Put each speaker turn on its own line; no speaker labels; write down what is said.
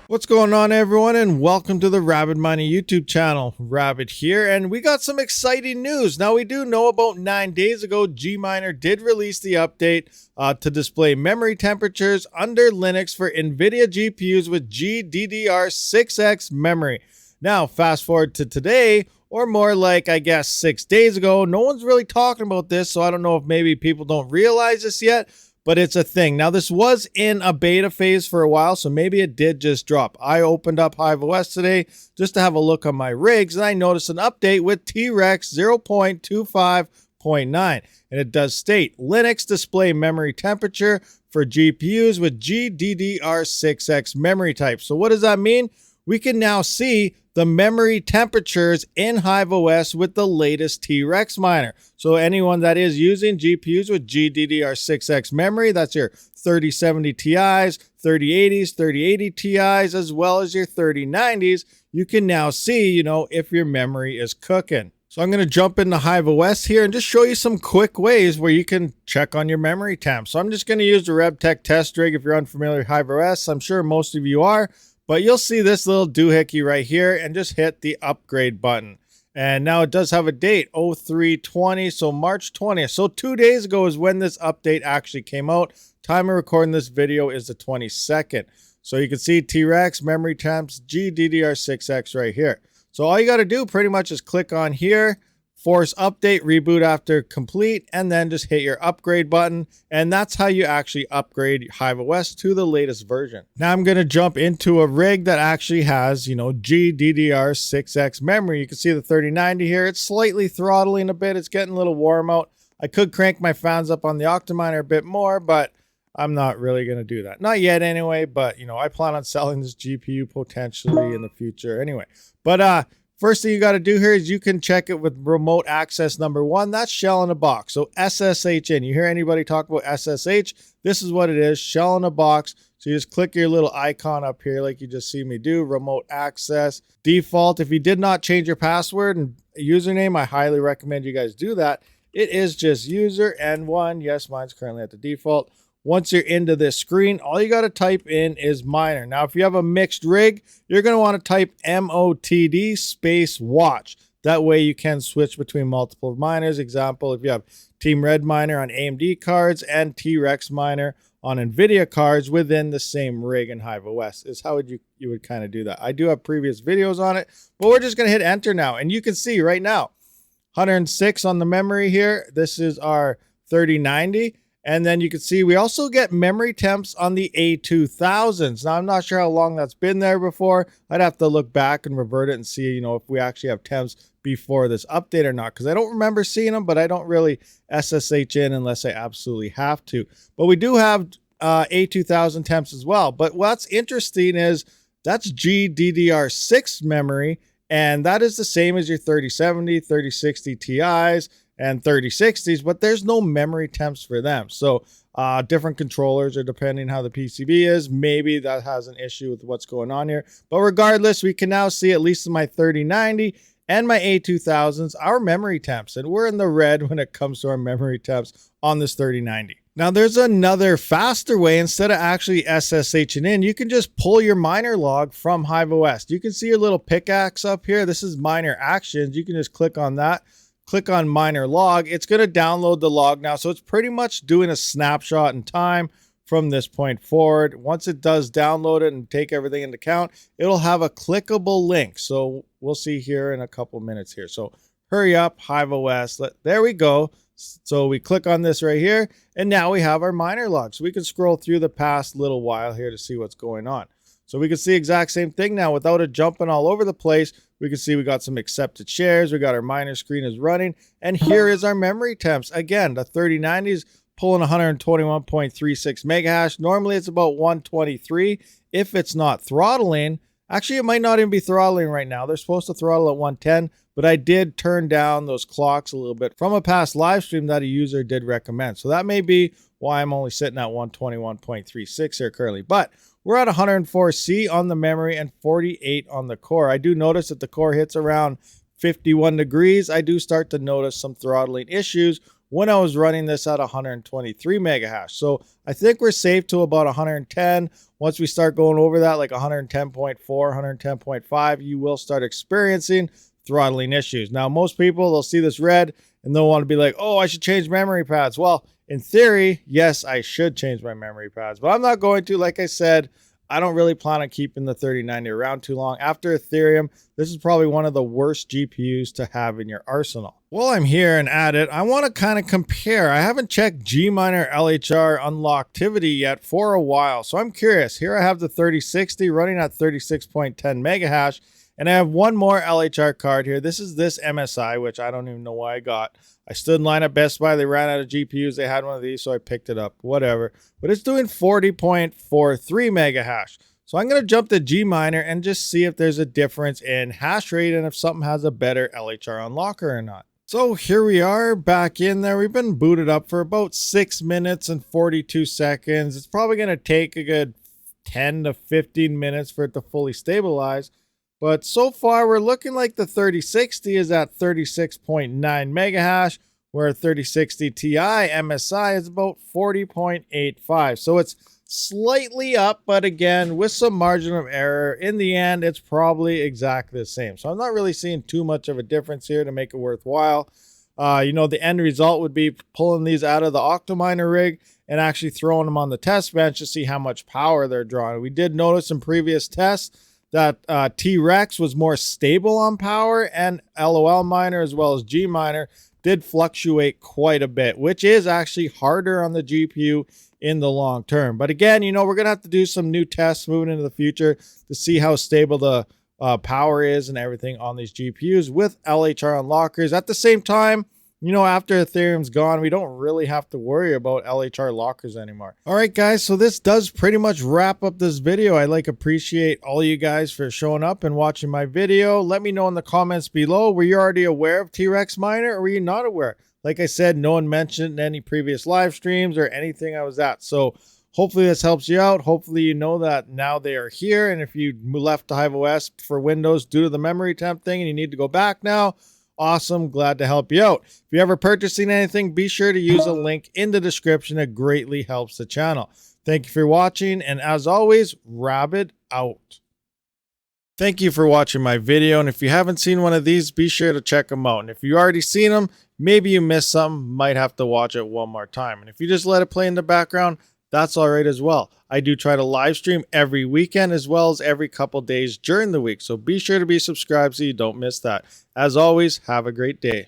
What's going on, everyone, and welcome to the Rabid Mining YouTube channel. Rabid here, and we got some exciting news. Now, we do know about 9 days ago, Gminer did release the update to display memory temperatures under Linux for NVIDIA GPUs with GDDR6X memory. Now, fast forward to today, or more like, I guess, 6 days ago, no one's really talking about this, so I don't know if maybe people don't realize this yet, but it's a thing. Now, this was in a beta phase for a while, so maybe it did just drop. I opened up HIVEOS today just to have a look on my rigs, and I noticed an update with Trex 0.25.9. And it does state, Linux display memory temperature for GPUs with GDDR6X memory type. So what does that mean? We can now see the memory temperatures in HIVEOS with the latest Trex Miner. So anyone that is using GPUs with GDDR6X memory, that's your 3070 Ti's, 3080s, 3080 Ti's, as well as your 3090s, you can now see, if your memory is cooking. So I'm going to jump into HIVEOS here and just show you some quick ways where you can check on your memory temp. So I'm just going to use the RevTech test rig. If you're unfamiliar with HIVEOS, I'm sure most of you are. But you'll see this little doohickey right here and just hit the upgrade button. And now it does have a date, 03/20, so March 20th. So 2 days ago is when this update actually came out. Time of recording this video is the 22nd. So you can see Trex, memory temps, GDDR6X right here. So all you got to do pretty much is click on here, force update, reboot after complete, and then just hit your upgrade button. And that's how you actually upgrade HIVEOS to the latest version. Now I'm going to jump into a rig that actually has, GDDR6X memory. You can see the 3090 here. It's slightly throttling a bit. It's getting a little warm out. I could crank my fans up on the OCTOMINER a bit more, but I'm not really going to do that. Not yet anyway, but, I plan on selling this GPU potentially in the future anyway. But, first thing you got to do here is you can check it with remote access number 1. That's shell in a box. So SSH in. You hear anybody talk about SSH? This is what it is, shell in a box. So you just click your little icon up here like you just see me do, remote access. Default, if you did not change your password and username, I highly recommend you guys do that. It is just user N1. Yes, mine's currently at the default. Once you're into this screen, all you got to type in is miner. Now, if you have a mixed rig, you're going to want to type MOTD space watch. That way you can switch between multiple miners. Example, if you have Team Red Miner on AMD cards and Trex Miner on NVIDIA cards within the same rig in HIVEOS is how you would kind of do that. I do have previous videos on it, but we're just going to hit enter now. And you can see right now, 106 on the memory here. This is our 3090. And then you can see we also get memory temps on the A2000s. Now, I'm not sure how long that's been there before. I'd have to look back and revert it and see, if we actually have temps before this update or not. Because I don't remember seeing them, but I don't really SSH in unless I absolutely have to. But we do have A2000 temps as well. But what's interesting is that's GDDR6 memory. And that is the same as your 3070, 3060 Ti's, and 3060s, but there's no memory temps for them. So different controllers, or depending how the PCB is, maybe that has an issue with what's going on here. But regardless, we can now see, at least in my 3090 and my A2000s, our memory temps. And we're in the red when it comes to our memory temps on this 3090. Now, there's another faster way. Instead of actually SSHing in, you can just pull your miner log from HIVEOS. You can see your little pickaxe up here. This is miner actions. You can just click on that. Click on miner log. It's going to download the log now. So it's pretty much doing a snapshot in time from this point forward. Once it does download it and take everything into account, it'll have a clickable link. So we'll see here in a couple minutes here. So hurry up, HIVEOS. There we go. So we click on this right here, and now we have our miner log. So we can scroll through the past little while here to see what's going on. So we can see exact same thing now without it jumping all over the place. We can see we got some accepted shares. We got our miner screen is running. And here is our memory temps. Again, the 3090 is pulling 121.36 mega hash. Normally it's about 123 if it's not throttling. Actually, it might not even be throttling right now. They're supposed to throttle at 110, but I did turn down those clocks a little bit from a past live stream that a user did recommend. So that may be why I'm only sitting at 121.36 here currently. But we're at 104C on the memory and 48 on the core. I do notice that the core hits around 51 degrees. I do start to notice some throttling issues when I was running this at 123 mega hash. So I think we're safe to about 110. Once we start going over that, like 110.4, 110.5, you will start experiencing throttling issues. Now, most people, they'll see this red and they'll want to be like, oh, I should change memory pads. Well, in theory, yes, I should change my memory pads, but I'm not going to. Like I said, I don't really plan on keeping the 3090 around too long. After Ethereum, this is probably one of the worst GPUs to have in your arsenal. While I'm here and at it, I want to kind of compare. I haven't checked Gminer LHR unlocktivity yet for a while, so I'm curious. Here I have the 3060 running at 36.10 mega hash, and I have one more LHR card here. This is this MSI, which I don't even know why I got. I stood in line at Best Buy. They ran out of GPUs. They had one of these, so I picked it up. Whatever. But it's doing 40.43 mega hash. So I'm going to jump to Gminer and just see if there's a difference in hash rate and if something has a better LHR unlocker or not. So here we are back in there. We've been booted up for about 6 minutes and 42 seconds. It's probably going to take a good 10 to 15 minutes for it to fully stabilize. But so far, we're looking like the 3060 is at 36.9 mega hash, where 3060 Ti MSI is about 40.85. So it's slightly up, but again, with some margin of error. In the end, it's probably exactly the same. So I'm not really seeing too much of a difference here to make it worthwhile. You know, the end result would be pulling these out of the OCTOMINER rig and actually throwing them on the test bench to see how much power they're drawing. We did notice in previous tests that Trex was more stable on power, and LOL Miner as well as Gminer did fluctuate quite a bit, which is actually harder on the GPU in the long term. But again, you know, we're going to have to do some new tests moving into the future to see how stable the power is and everything on these GPUs with LHR unlockers. At the same time, you know, after Ethereum's gone, we don't really have to worry about LHR lockers anymore. All right, guys, so this does pretty much wrap up this video. I appreciate all you guys for showing up and watching my video. Let me know in the comments below, were you already aware of Trex Miner or were you not aware? Like I said, no one mentioned any previous live streams or anything I was at. So hopefully this helps you out. Hopefully you know that now they are here. And if you left the HIVEOS for Windows due to the memory temp thing and you need to go back now, awesome, glad to help you out. If you're ever purchasing anything, be sure to use a link in the description. It greatly helps the channel. Thank you for watching, and as always, Rabid out. Thank you for watching my video, and if you haven't seen one of these, be sure to check them out. And if you already seen them, maybe you missed something, might have to watch it one more time. And if you just let it play in the background, that's all right as well. I do try to live stream every weekend as well as every couple days during the week. So be sure to be subscribed so you don't miss that. As always, have a great day.